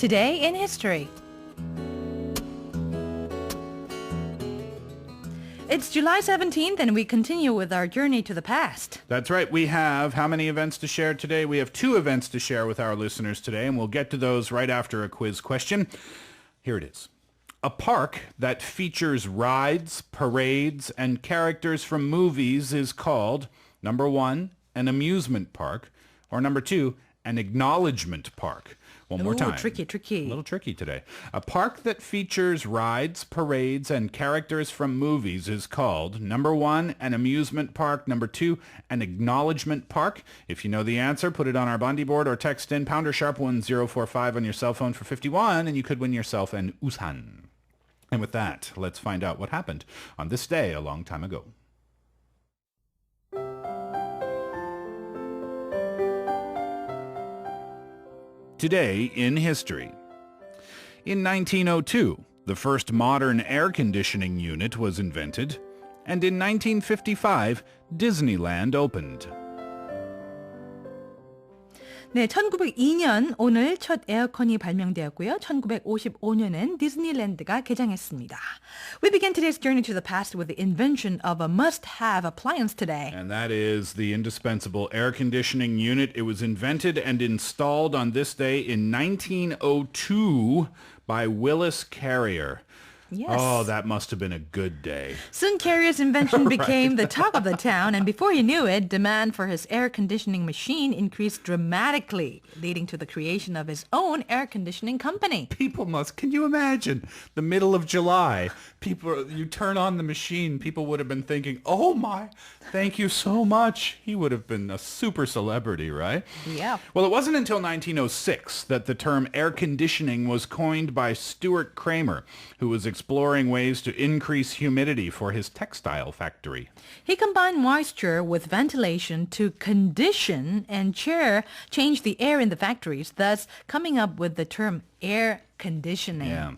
Today in History. It's July 17th and we continue with our journey to the past. That's right. We have how many events to share today? We have 2 events to share with our listeners today, and we'll get to those right after a quiz question. Here it is. A park that features rides, parades, and characters from movies is called, number 1, an amusement park, or number 2, an acknowledgement park. One more time. Tricky. A little tricky today. A park that features rides, parades, and characters from movies is called, number 1, an amusement park, number 2, an acknowledgement park. If you know the answer, put it on our Bondi board or text in pounder sharp 1045 on your cell phone for 51, and you could win yourself an usan. And with that, let's find out what happened on this day a long time ago. Today in history. In 1902, the first modern air conditioning unit was invented, and in 1955, Disneyland opened. 네, 1902년 오늘 첫 에어컨이 발명되었고요. 1955년엔 디즈니랜드가 개장했습니다. We begin today's journey to the past with the invention of a must-have appliance today. And that is the indispensable air conditioning unit. It was invented and installed on this day in 1902 by Willis Carrier. Yes. Oh, that must have been a good day. Soon Carrier's invention became the talk of the town, and before you knew it, demand for his air conditioning machine increased dramatically, leading to the creation of his own air conditioning company. Can you imagine? The middle of July, you turn on the machine, people would have been thinking, oh my, thank you so much. He would have been a super celebrity, right? Yeah. Well, it wasn't until 1906 that the term air conditioning was coined by Stuart Kramer, who was exploring ways to increase humidity for his textile factory. He combined moisture with ventilation to condition and change the air in the factories, thus coming up with the term air conditioning. Yeah.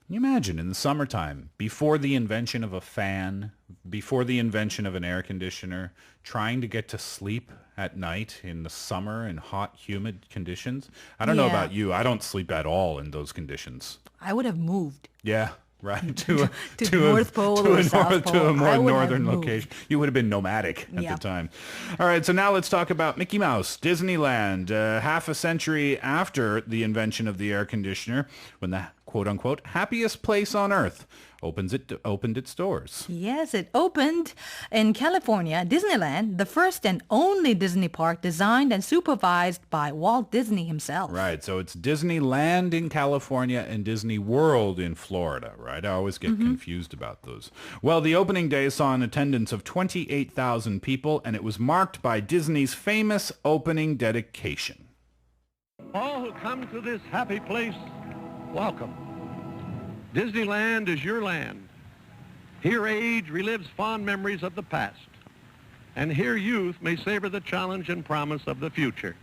Can you imagine in the summertime, before the invention of a fan, before the invention of an air conditioner, trying to get to sleep at night in the summer in hot, humid conditions? I don't know about you. I don't sleep at all in those conditions. I would have moved. Yeah. Right, to North Pole or South Pole. To a more northern location. You would have been nomadic at the time. All right, so now let's talk about Mickey Mouse, Disneyland. Half a century after the invention of the air conditioner, when the quote-unquote happiest place on earth opened its doors. Yes, it opened in California, Disneyland, the first and only Disney park designed and supervised by Walt Disney himself. Right, so it's Disneyland in California and Disney World in Florida, right? I always get confused about those. Well, the opening day saw an attendance of 28,000 people, and it was marked by Disney's famous opening dedication. All who come to this happy place, welcome. Disneyland is your land. Here age relives fond memories of the past. And here youth may savor the challenge and promise of the future.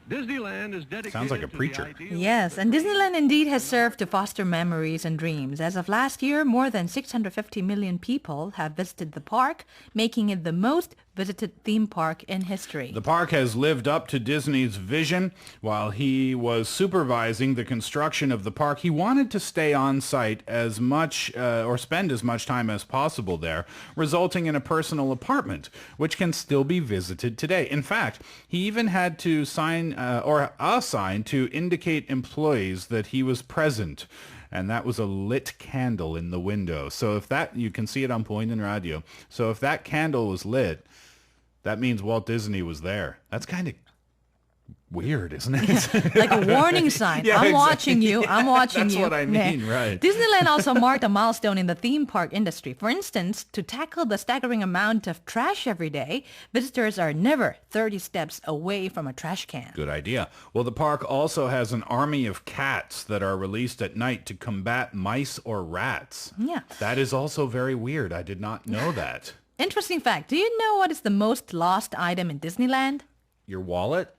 Disneyland is dedicated Sounds like a to preacher. the ideal... Yes, and Disneyland indeed has served to foster memories and dreams. As of last year, more than 650 million people have visited the park, making it the most visited theme park in history. The park has lived up to Disney's vision. While he was supervising the construction of the park, he wanted to stay on site as much or spend as much time as possible there, resulting in a personal apartment, which can still be visited today. In fact, he even had to sign or a sign to indicate employees that he was present. And that was a lit candle in the window. So if that, you can see it on Point and Radio. So if that candle was lit, that means Walt Disney was there. That's kind of weird, isn't it? Like a warning sign. Yeah, I'm exactly. watching you. I'm watching That's you. what I mean, right. Disneyland also marked a milestone in the theme park industry. For instance, to tackle the staggering amount of trash every day, visitors are never 30 steps away from a trash can. Good idea. Well, the park also has an army of cats that are released at night to combat mice or rats. Yeah. That is also very weird. I did not know that. Interesting fact. Do you know what is the most lost item in Disneyland? Your wallet?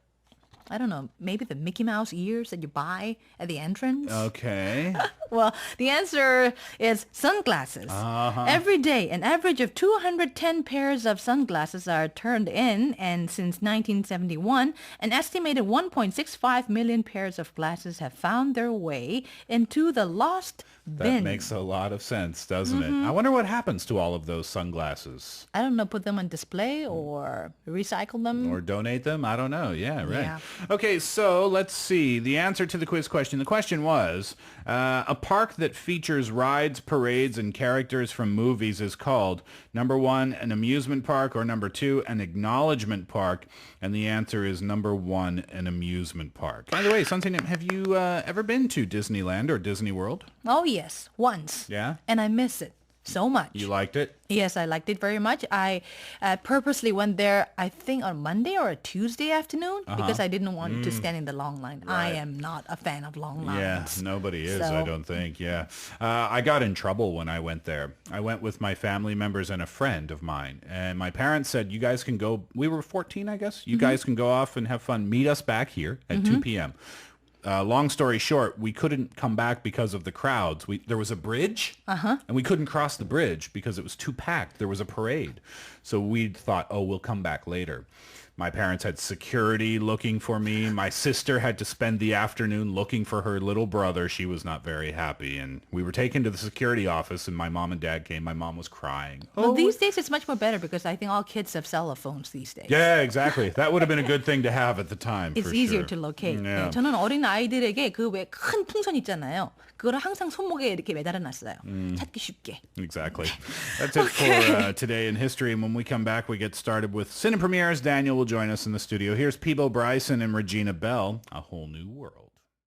I don't know, maybe the Mickey Mouse ears that you buy at the entrance? Okay. Well, the answer is sunglasses. Every day, an average of 210 pairs of sunglasses are turned in, and since 1971, an estimated 1.65 million pairs of glasses have found their way into the lost That bin. makes a lot of sense, doesn't it? I wonder what happens to all of those sunglasses. I don't know, put them on display or recycle them. Or donate them? I don't know. Yeah, right. Yeah. Okay, so let's see. The answer to the quiz question. The question was, a park that features rides, parades, and characters from movies is called, number one, an amusement park, or number two, an acknowledgement park. And the answer is number one, an amusement park. By the way, Sunset, have you ever been to Disneyland or Disney World? Oh, yes, once. Yeah? And I miss it so much. You liked it? Yes, I liked it very much. I purposely went there, I think, on Monday or a Tuesday afternoon because I didn't want to stand in the long line. I Right. am not a fan of long Yeah, lines. nobody is, So- I don't think. Yeah. I got in trouble when I went there. I went with my family members and a friend of mine. And my parents said, you guys can go. We were 14, I guess. You guys can go off and have fun. Meet us back here at 2 p.m. Long story short, we couldn't come back because of the crowds. There was a bridge, and we couldn't cross the bridge because it was too packed. There was a parade. So we thought, oh, we'll come back later. My parents had security looking for me. My sister had to spend the afternoon looking for her little brother. She was not very happy. And we were taken to the security office, and my mom and dad came. My mom was crying. Well, these days it's much more better because I think all kids have cell phones these days. Yeah, exactly. That would have been a good thing to have at the time. It's for easier sure. to locate. Yeah. 네, 저는 어린 아이들에게 그 왜 큰 풍선 있잖아요. 그거를 항상 손목에 이렇게 매달아 놨어요. 찾기 쉽게. Exactly. That's it for Today in History. And when we come back, we get started with Cine Premieres. Daniel will join us in the studio. Here's Peebo Bryson and Regina Bell, A Whole New World.